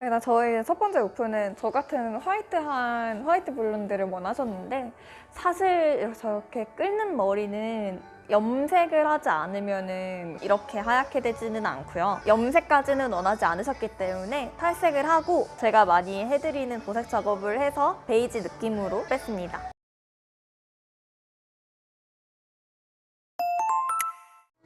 그래서 저희 첫 번째 오픈은 저 같은 화이트한 화이트 블론드를 원하셨는데, 사실 저렇게 끓는 머리는 염색을 하지 않으면은 이렇게 하얗게 되지는 않고요. 염색까지는 원하지 않으셨기 때문에 탈색을 하고 제가 많이 해드리는 보색 작업을 해서 베이지 느낌으로 뺐습니다.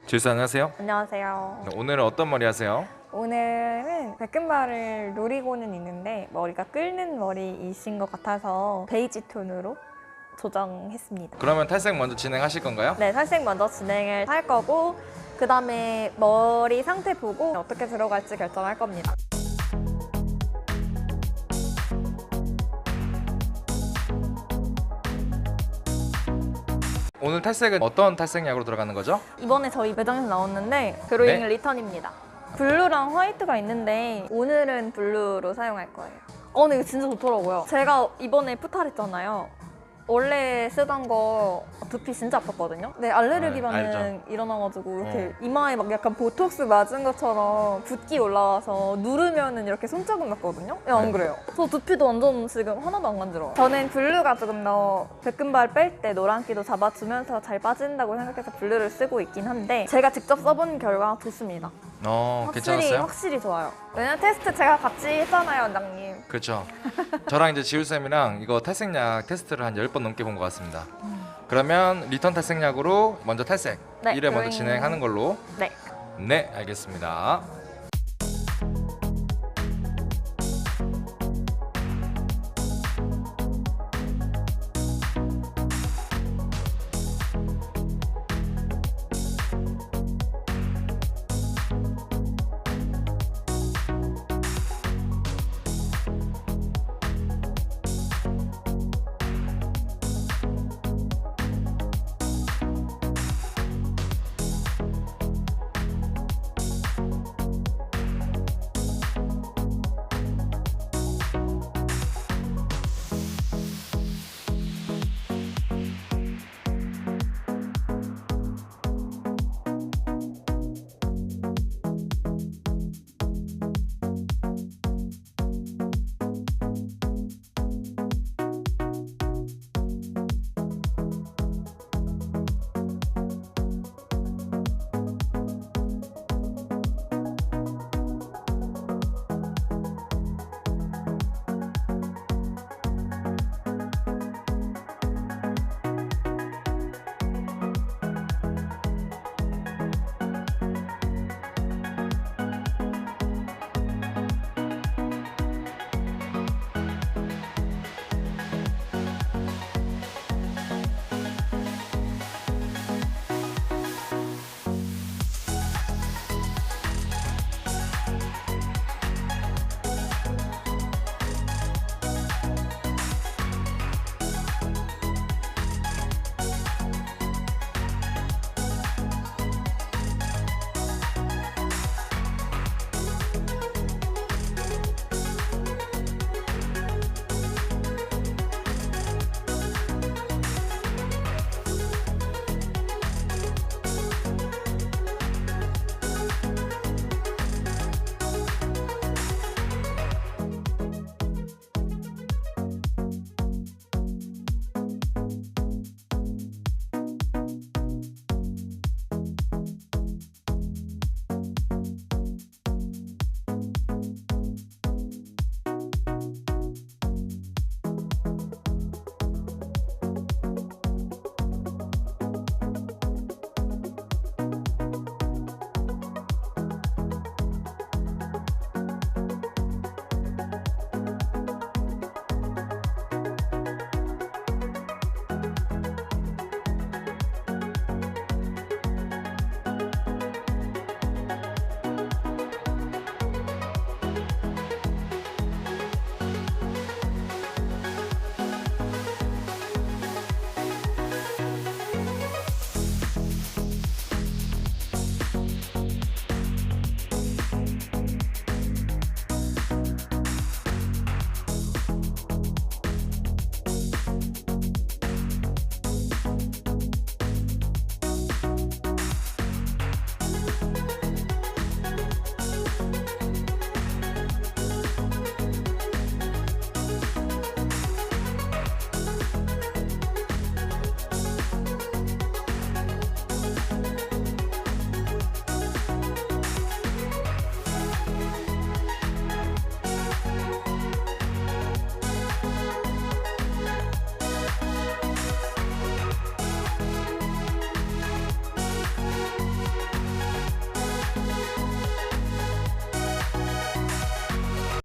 질수 안녕하세요. 안녕하세요. 오늘은 어떤 머리 하세요? 오늘은 백금발을 노리고는 있는데 머리가 끓는 머리이신 것 같아서 베이지 톤으로 조정했습니다. 그러면 탈색 먼저 진행하실 건가요? 네, 탈색 먼저 진행을 할 거고, 그 다음에 머리 상태 보고 어떻게 들어갈지 결정할 겁니다. 오늘 탈색은 어떤 탈색약으로 들어가는 거죠? 이번에 저희 매장에서 나왔는데 드로잉 네? 리턴입니다. 블루랑 화이트가 있는데 오늘은 블루로 사용할 거예요. 근데 이거 진짜 좋더라고요. 제가 이번에 푸탈했잖아요. 원래 쓰던 거 두피 진짜 아팠거든요. 네, 알레르기 반응 알죠. 일어나가지고 이렇게 이마에 막 약간 보톡스 맞은 것처럼 붓기 올라와서 누르면은 이렇게 손자국 났거든요. 안 그래요? 저 두피도 완전 지금 하나도 안 간지러워요. 저는 블루가 조금 더 백금발 뺄 때 노란기도 잡아주면서 잘 빠진다고 생각해서 블루를 쓰고 있긴 한데, 제가 직접 써본 결과 좋습니다. 괜찮았어요? 확실히 좋아요. 왜냐면 테스트 제가 같이 했잖아요, 원장님. 그렇죠. 저랑 이제 지울쌤이랑 이거 탈색약 테스트를 한 10번 넘게 본 것 같습니다. 그러면 리턴 탈색약으로 먼저 탈색 네, 1회 먼저 드로잉. 진행하는 걸로. 네. 네, 알겠습니다.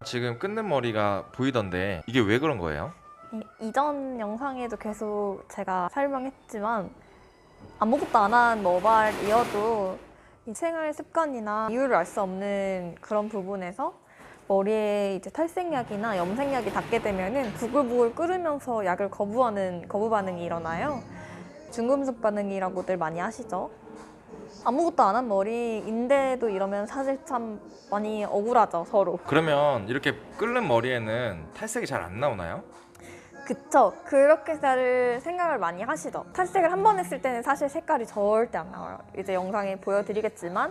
지금 끊는 머리가 보이던데 이게 왜 그런 거예요? 이전 영상에도 계속 제가 설명했지만 아무것도 안 한 모발이어도 이 생활 습관이나 이유를 알 수 없는 그런 부분에서 머리에 이제 탈색약이나 염색약이 닿게 되면은 부글부글 끓으면서 약을 거부하는 거부 반응이 일어나요. 중금속 반응이라고들 많이 하시죠. 아무것도 안 한 머리인데도 이러면 사실 참 많이 억울하죠, 서로. 그러면 이렇게 끓는 머리에는 탈색이 잘 안 나오나요? 그쵸. 그렇게 다들 생각을 많이 하시죠. 탈색을 한 번 했을 때는 사실 색깔이 절대 안 나와요. 이제 영상에 보여드리겠지만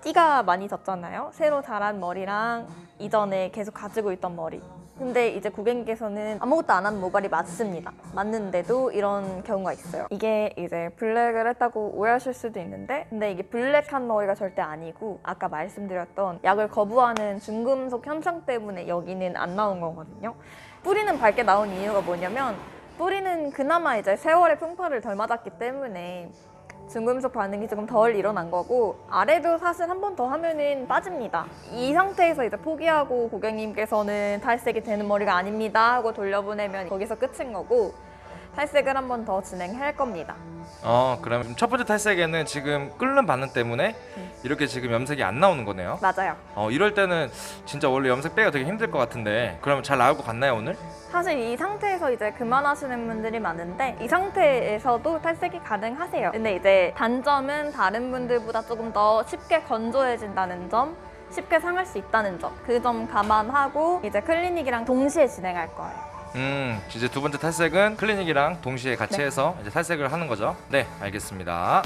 띠가 많이 졌잖아요. 새로 자란 머리랑 이전에 계속 가지고 있던 머리. 근데 이제 고객님께서는 아무것도 안 한 모발이 맞습니다. 맞는데도 이런 경우가 있어요. 이게 이제 블랙을 했다고 오해하실 수도 있는데 근데 이게 블랙한 머리가 절대 아니고 아까 말씀드렸던 약을 거부하는 중금속 현상 때문에 여기는 안 나온 거거든요. 뿌리는 밝게 나온 이유가 뭐냐면 뿌리는 그나마 이제 세월의 풍파를 덜 맞았기 때문에 중금속 반응이 조금 덜 일어난 거고 아래도 사실 한 번 더 하면은 빠집니다. 이 상태에서 이제 포기하고 고객님께서는 탈색이 되는 머리가 아닙니다 하고 돌려보내면 거기서 끝인 거고 탈색을 한 번 더 진행할 겁니다. 그럼 첫 번째 탈색에는 지금 끓는 반응 때문에 이렇게 지금 염색이 안 나오는 거네요. 맞아요. 이럴 때는 진짜 원래 염색 빼기가 되게 힘들 것 같은데 그러면 잘 나올 것 같나요 오늘? 사실 이 상태에서 이제 그만하시는 분들이 많은데 이 상태에서도 탈색이 가능하세요. 근데 이제 단점은 다른 분들보다 조금 더 쉽게 건조해진다는 점, 쉽게 상할 수 있다는 점, 그 점 감안하고 이제 클리닉이랑 동시에 진행할 거예요. 이제 두 번째 탈색은 클리닉이랑 동시에 같이 네. 해서 이제 탈색을 하는 거죠. 네, 알겠습니다.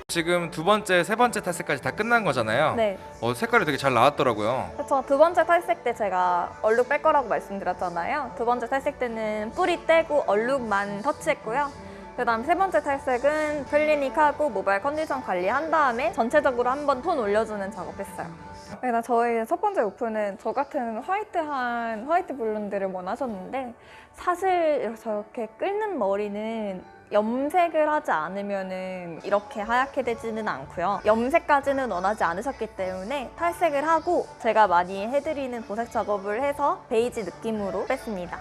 지금 두 번째, 세 번째 탈색까지 다 끝난 거잖아요. 네. 색깔이 되게 잘 나왔더라고요. 그렇죠. 두 번째 탈색 때 제가 얼룩 뺄 거라고 말씀드렸잖아요. 두 번째 탈색 때는 뿌리 떼고 얼룩만 터치했고요. 그다음 세 번째 탈색은 클리닉하고 모발 컨디션 관리한 다음에 전체적으로 한번 톤 올려주는 작업했어요. 그래서 저희 첫 번째 오픈은 저 같은 화이트한 화이트 블론드를 원하셨는데 사실 저렇게 끓는 머리는 염색을 하지 않으면은 이렇게 하얗게 되지는 않고요. 염색까지는 원하지 않으셨기 때문에 탈색을 하고 제가 많이 해드리는 보색 작업을 해서 베이지 느낌으로 뺐습니다.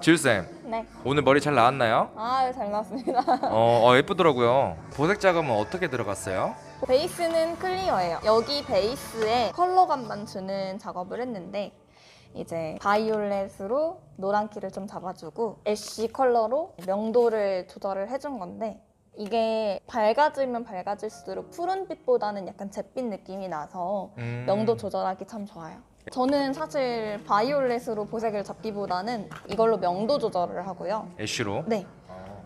지율쌤, 네. 오늘 머리 잘 나왔나요? 아, 잘 나왔습니다. 예쁘더라고요. 보색 작업은 어떻게 들어갔어요? 베이스는 클리어예요. 여기 베이스에 컬러감만 주는 작업을 했는데 이제 바이올렛으로 노란기를 좀 잡아주고 애쉬 컬러로 명도를 조절을 해준 건데 이게 밝아지면 밝아질수록 푸른빛보다는 약간 잿빛 느낌이 나서 명도 조절하기 참 좋아요. 저는 사실 바이올렛으로 보색을 잡기보다는 이걸로 명도 조절을 하고요. 애쉬로? 네.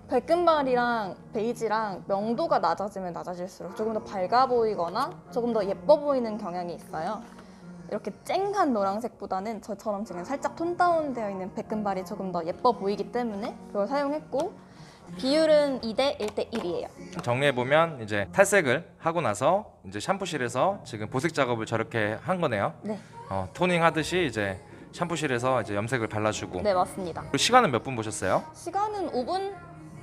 백금발이랑 베이지랑 명도가 낮아지면 낮아질수록 조금 더 밝아 보이거나 조금 더 예뻐 보이는 경향이 있어요. 이렇게 쨍한 노란색보다는 저처럼 지금 살짝 톤 다운되어 있는 백금발이 조금 더 예뻐 보이기 때문에 그걸 사용했고 비율은 2대 1대 1이에요. 정리해보면 이제 탈색을 하고 나서 이제 샴푸실에서 지금 보색 작업을 저렇게 한 거네요. 네. 토닝 하듯이 이제 샴푸실에서 이제 염색을 발라주고. 네, 맞습니다. 그리고 시간은 몇 분 보셨어요? 시간은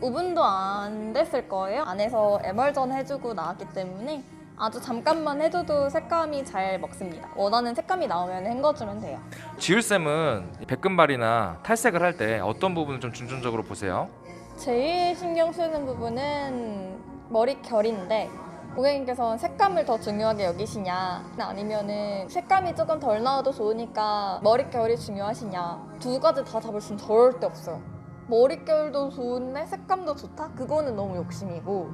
5분도 안 됐을 거예요. 안에서 에멀전 해주고 나왔기 때문에 아주 잠깐만 해줘도 색감이 잘 먹습니다. 원하는 색감이 나오면 헹궈주면 돼요. 지율쌤은 백금발이나 탈색을 할 때 어떤 부분을 좀 중점적으로 보세요? 제일 신경 쓰는 부분은 머릿결인데 고객님께서는 색감을 더 중요하게 여기시냐 아니면은 색감이 조금 덜 나와도 좋으니까 머릿결이 중요하시냐 두 가지 다 잡을 수는 절대 없어요. 머릿결도 좋은데 색감도 좋다? 그거는 너무 욕심이고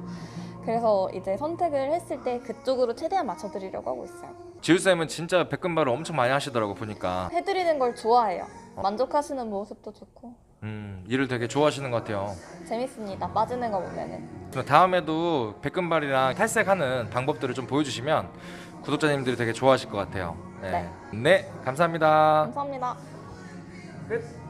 그래서 이제 선택을 했을 때 그쪽으로 최대한 맞춰드리려고 하고 있어요. 지율쌤은 진짜 백금발을 엄청 많이 하시더라고 보니까. 해드리는 걸 좋아해요. 만족하시는 모습도 좋고 일을 되게 좋아하시는 것 같아요. 재밌습니다. 빠지는 거 보면은. 그럼 다음에도 백금발이랑 탈색하는 방법들을 좀 보여주시면 구독자님들이 되게 좋아하실 것 같아요. 네, 감사합니다. 감사합니다. 끝.